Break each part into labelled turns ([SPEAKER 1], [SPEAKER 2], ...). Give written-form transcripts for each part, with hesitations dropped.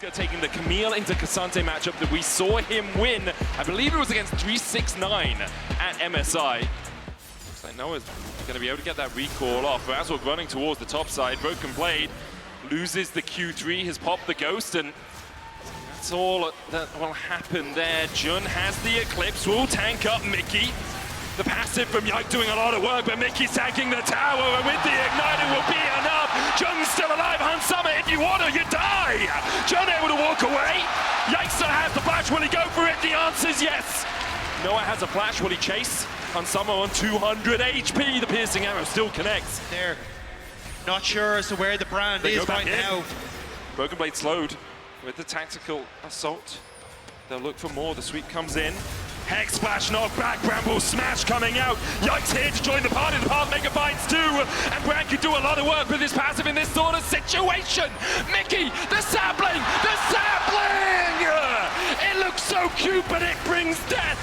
[SPEAKER 1] Oscar taking the Camille into Cassante matchup that we saw him win. I believe it was against 369 at MSI. Looks like Noah's going to be able to get that recall off. Razork running towards the top side. Broken Blade loses the Q3, has popped the Ghost, and that's all that will happen there. Jun has the Eclipse, will tank up Mickey. The passive from Yike doing a lot of work, but Mickey's tanking the tower, and with the ignite it will be enough. Jun's still alive, Hansama, if you want to, you die! Jun able to walk away. Yike still has the flash, will he go for it? The answer's yes. Noah has a flash, will he chase? Hansama on 200 HP, the piercing arrow still connects.
[SPEAKER 2] They're not sure as to where the brand is right now.
[SPEAKER 1] Broken Blade slowed with the tactical assault. They'll look for more, the sweep comes in. Hex Splash knockback, Bramble Smash coming out. Yike's here to join the party, the Pathmaker finds two. And Brand can do a lot of work with his passive in this sort of situation. Mickey, the sapling! The sapling! It looks so cute, but it brings death.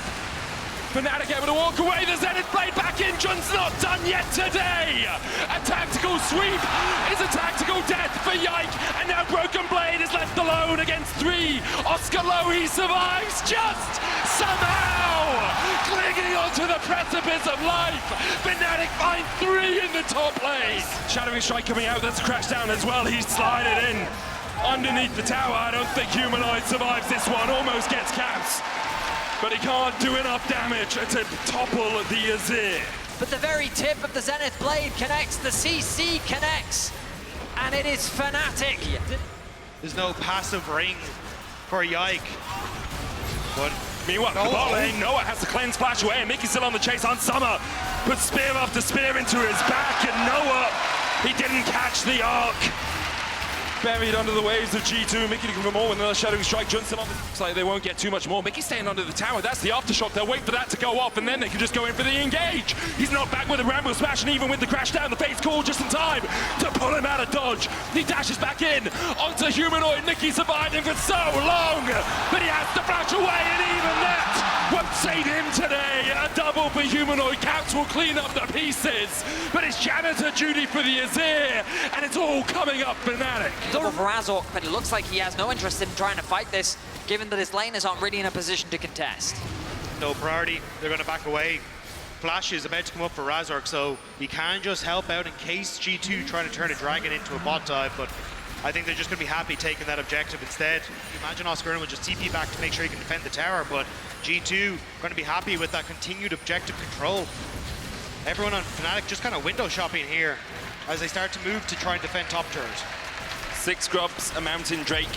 [SPEAKER 1] Fnatic able to walk away, the Zenith Blade back in, Jun's not done yet today! A tactical sweep is a tactical death for Yike, and now Broken Blade is left alone against three. Oscar Lowe, he survives just somehow! Clinging onto the precipice of life, Fnatic find three in the top lane. Shadowing Strike coming out, that's crash down as well, he's slided in. Underneath the tower, I don't think Humanoid survives this one, almost gets caps. But he can't do enough damage to topple the Azir.
[SPEAKER 3] But the very tip of the Zenith Blade connects, the CC connects, and it is Fnatic.
[SPEAKER 2] There's no passive ring for Yike. But
[SPEAKER 1] meanwhile, Noah has to cleanse flash away, and Mickey's still on the chase on Summer. Puts spear after spear into his back, and Noah, he didn't catch the arc. Buried under the waves of G2, Mickey looking for more with another Shadowing Strike. Jun still on the... Looks like they won't get too much more. Mickey's staying under the tower, that's the aftershock. They'll wait for that to go off, and then they can just go in for the engage. He's not back with a Rambo Smash, and even with the crash down, the face call just in time to pull him out of dodge. He dashes back in onto Humanoid. Mickey survived him for so long, but he has to flash away, and even that won't save him today. A double for Humanoid. Caps will clean up the pieces, but it's janitor duty for the Azir, and it's all coming up Fnatic.
[SPEAKER 3] Double for Razork, but it looks like he has no interest in trying to fight this, given that his laners aren't really in a position to contest.
[SPEAKER 2] no priority, they're going to back away. Flash is about to come up for Razork, so he can just help out in case G2 trying to turn a Dragon into a bot dive, but I think they're just going to be happy taking that objective instead. Imagine Oscar will just TP back to make sure he can defend the tower, but G2 going to be happy with that continued objective control. Everyone on Fnatic just kind of window shopping here as they start to move to try and defend top turret.
[SPEAKER 1] 6 grubs, a Mountain Drake.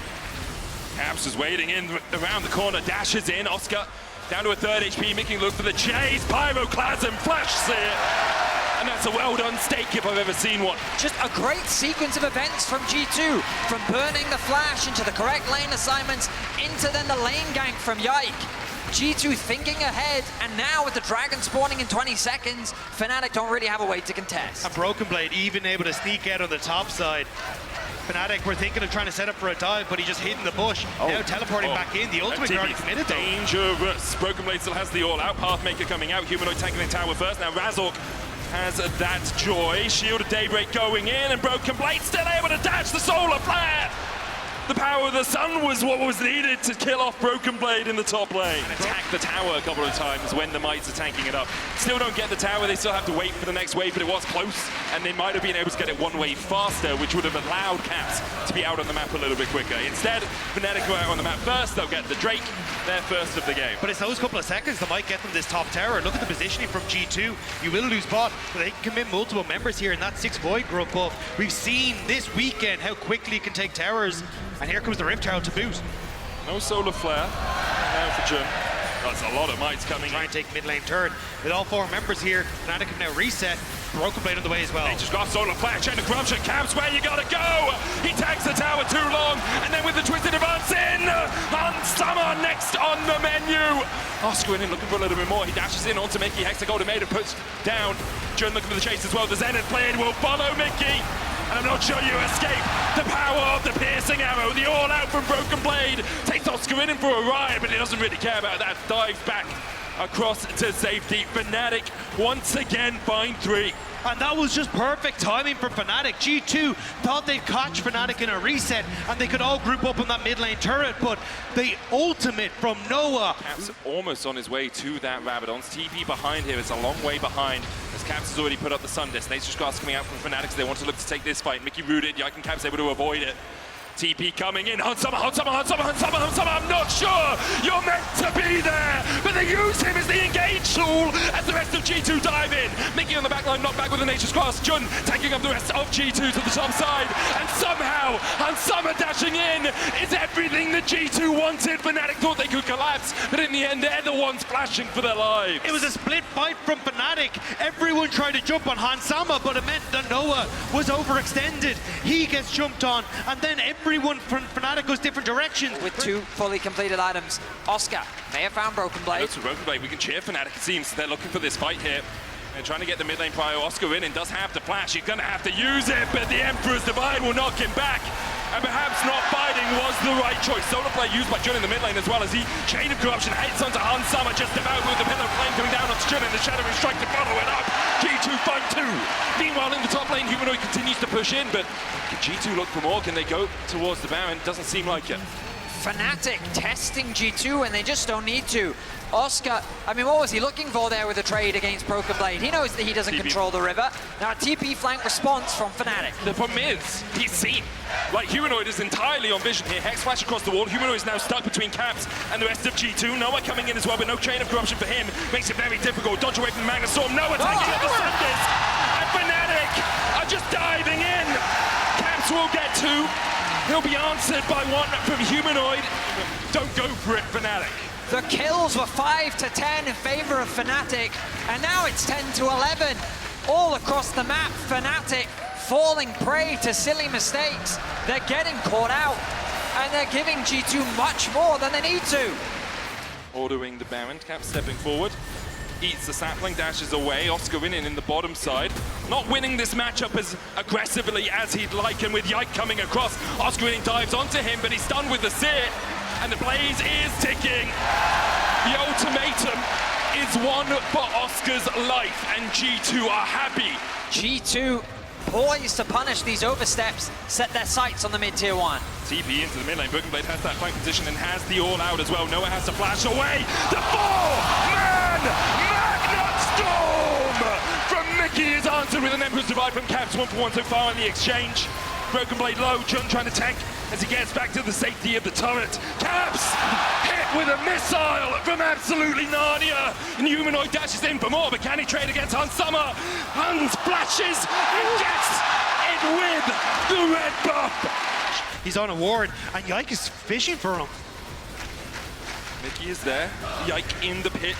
[SPEAKER 1] Caps is waiting in around the corner, dashes in. Oscar down to a 3rd HP, making look for the chase. Pyroclasm, flash seer. And that's a well done stake if I've ever seen one.
[SPEAKER 3] Just a great sequence of events from G2, from burning the flash into the correct lane assignments, into then the lane gank from Yike. G2 thinking ahead, and now with the Dragon spawning in 20 seconds, Fnatic don't really have a way to contest.
[SPEAKER 2] And Broken Blade even able to sneak out on the top side. Fnatic were thinking of trying to set up for a dive, but he just hid in the bush. Now teleporting back in. The ultimate already committed though.
[SPEAKER 1] Dangerous. Broken Blade still has the all-out. Pathmaker coming out. Humanoid tanking the tower first. Now Razork has that joy. Shield of Daybreak going in, and Broken Blade still able to dash the solar flare. The power of the sun was what was needed to kill off Broken Blade in the top lane. And attack the tower a couple of times when the Mites are tanking it up. Still don't get the tower, they still have to wait for the next wave, but it was close, and they might have been able to get it one wave faster, which would have allowed Caps to be out on the map a little bit quicker. Instead, Fnatic go out on the map first, they'll get the Drake, their first of the game.
[SPEAKER 2] But it's those couple of seconds that might get them this top tower. Look at the positioning from G2. You will lose bot, but they can commit multiple members here in that 6 Void group buff. We've seen this weekend how quickly it can take towers. And here comes the Rift Herald to boot.
[SPEAKER 1] No solar flare now for Jun. That's a lot of Mites coming
[SPEAKER 2] in. Try and take mid lane turn. With all 4 members here, Fnatic can now reset. Broken Blade on the way as well.
[SPEAKER 1] They just got solar flare, chain of corruption. Caps where you gotta go. He tags the tower too long, and then with the twisted advance in, Hansama next on the menu. Oscar in looking for a little bit more. He dashes in onto Mickey. Hexagolden made it, puts down. Jun looking for the chase as well. The Zenith Blade will follow Mickey. And I'm not sure you escape the power of the piercing arrow. The all-out from Broken Blade takes Oscar in for a ride, but he doesn't really care about that. Dive back across to safety. Fnatic once again find 3.
[SPEAKER 2] and that was just perfect timing for Fnatic. G2 thought they'd catch Fnatic in a reset, and they could all group up on that mid lane turret, but the ultimate from Noah.
[SPEAKER 1] Caps almost on his way to that Rabadon's TP behind him. It's a long way behind, as Caps has already put up the Sun Disc. Nature's Grasp coming out from Fnatic, so they want to look to take this fight. Mickey rooted, Yike and Caps able to avoid it. TP coming in, Hansama, I'm not sure you're meant to be there, but they use him as the engage tool as the rest of G2 dive in. Mickey on the backline, knocked back with a Nature's Grasp. Jun taking up the rest of G2 to the top side, and somehow Hansama dashing in is everything that G2 wanted. Fnatic thought they could collapse, but in the end they're the ones flashing for their lives.
[SPEAKER 2] It was a split fight from Fnatic. Everyone tried to jump on Hansama, but it meant that Noah was overextended. He gets jumped on, and then everyone from Fnatic goes different directions.
[SPEAKER 3] With 2 fully completed items, Oscar may have found Broken Blade.
[SPEAKER 1] Looks for Broken Blade. We can cheer Fnatic, it seems. They're looking for this fight here. They're trying to get the mid lane prio. Oscar in and does have to flash. He's going to have to use it, but the Emperor's Divide will knock him back. And perhaps not fighting was the right choice. Solar play used by Jun in the mid lane as well, as he Chain of Corruption hits onto Hansama just about with the Pillar of Flame coming down onto Jun, and the Shattering Strike to follow it up. G2 fight 2. Meanwhile, in the top lane, Humanoid continues to push in, but can G2 look for more? Can they go towards the Baron? Doesn't seem like it.
[SPEAKER 3] Fnatic testing G2, and they just don't need to. Oscar, I mean, what was he looking for there with the trade against Broken Blade? He knows that he doesn't control the river. Now a TP flank response from Fnatic.
[SPEAKER 1] The problem is, he's seen. Like, Humanoid is entirely on vision here. Hex flash across the wall. Humanoid is now stuck between Caps and the rest of G2. Noah coming in as well, but no Chain of Corruption for him. Makes it very difficult. Dodge away from the Magnus Storm. Noah taking up the Sun Disc. And Fnatic are just diving in. Caps will get 2. He'll be answered by 1 from Humanoid. Don't go for it, Fnatic.
[SPEAKER 3] The kills were 5 to 10 in favor of Fnatic, and now it's 10 to 11. All across the map, Fnatic falling prey to silly mistakes. They're getting caught out, and they're giving G2 much more than they need to.
[SPEAKER 1] Ordering the Baron, Cap stepping forward. Eats the sapling, dashes away. Oscar winning in the bottom side. Not winning this matchup as aggressively as he'd like, and with Yike coming across, Oscar winning dives onto him, but he's stunned with the Seer, and the blaze is ticking. The ultimatum is one for Oscar's life, and G2 are happy.
[SPEAKER 3] G2 poised to punish these oversteps, set their sights on the mid-tier 1.
[SPEAKER 1] TP into the mid lane. Broken Blade has that flank position and has the all out as well. Noah has to flash away. The 4-man Magnet Storm from Mickey is answered with an Emperor's Divide from Caps. 1 for 1 so far in the exchange. Broken Blade low. Jun trying to tank as he gets back to the safety of the turret. Caps hit with a missile from absolutely Narnia. And Humanoid dashes in for more, but can he trade against Hansama? Hans flashes and gets it with the red buff.
[SPEAKER 2] He's on a ward, and Yike is fishing for him.
[SPEAKER 1] Mickey is there. Yike in the pit.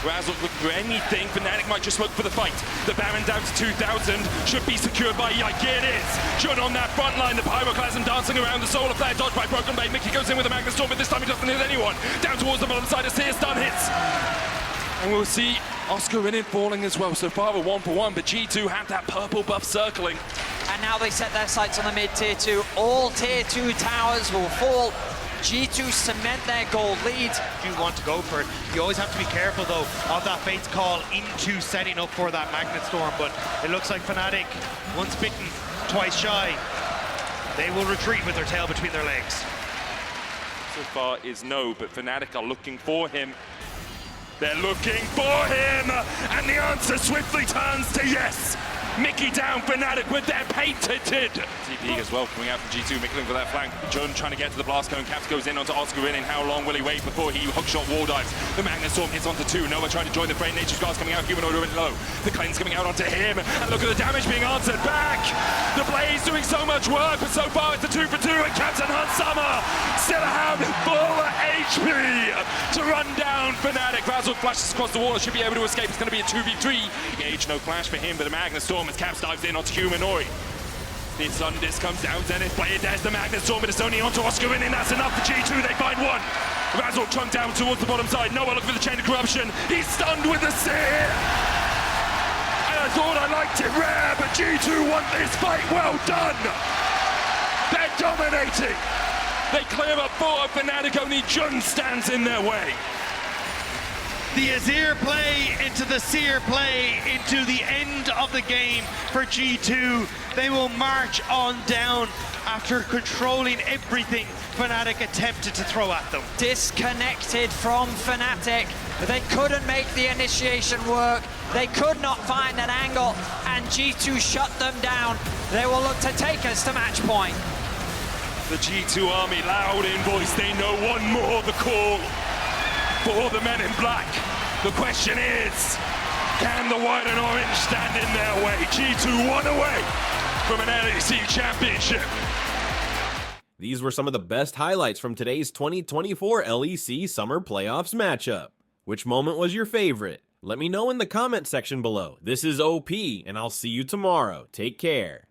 [SPEAKER 1] Razzle look for anything. Fnatic might just look for the fight. The Baron down to 2,000. Should be secured by Yike. It is. Jun on that front line. The Pyroclasm dancing around the Solar Flare. Dodged by Broken Blade. Mickey goes in with a Magnus Storm, but this time he doesn't hit anyone. Down towards the bottom side. A Seer stun hits. And we'll see Oscar in it falling as well. So far a 1 for 1, but G2 had that purple buff circling.
[SPEAKER 3] And now they set their sights on the mid-tier 2. All tier 2 towers will fall. G2 cement their gold lead.
[SPEAKER 2] You want to go for it. You always have to be careful, though, of that Fate's Call into setting up for that Magnet Storm. But it looks like Fnatic, once bitten, twice shy. They will retreat with their tail between their legs.
[SPEAKER 1] So far is no, but Fnatic are looking for him. They're looking for him, and the answer swiftly turns to yes. Mickey down, Fnatic with their patented TP as well coming out from G2. Mickey looking for that flank. Jun trying to get to the blast cone. Caps goes in onto Oscar in. How long will he wait before he hookshot wall dives? The Magnet Storm hits onto 2. Noah trying to join the fray. Nature's Guards coming out. Humanoid already low. The cleanse coming out onto him. And look at the damage being answered back. The Blaze doing so much work, but so far it's a 2 for 2. And Captain Hansama still have full HP to run down Fnatic. Razzle flashes across the wall. Should be able to escape. It's going to be a 2v3. Gage, no flash for him, but the Magnet Storm as Caps dives in onto Humanoid. The Sun Disc comes down, Zenith play it, there's the Magnet Storm, but it's only onto Oscar and that's enough for G2, they find 1. Razzle chunked down towards the bottom side, Noah looking for the Chain of Corruption, he's stunned with the Seer! And I thought I liked it rare, but G2 won this fight, well done! They're dominating! They clear up 4 of Fnatic, only Jun stands in their way.
[SPEAKER 2] The Azir play into the Seer play into the end of the game for G2. They will march on down after controlling everything Fnatic attempted to throw at them.
[SPEAKER 3] Disconnected from Fnatic. They couldn't make the initiation work. They could not find an angle, and G2 shut them down. They will look to take us to match point.
[SPEAKER 1] The G2 army loud in voice, they know one more the call for the men in black. The question is, can the white and orange stand in their way? G2 one away from an LEC championship.
[SPEAKER 4] These were some of the best highlights from today's 2024 LEC Summer Playoffs matchup. Which moment was your favorite? Let me know in the comment section below. This is OP, and I'll see you tomorrow. Take care.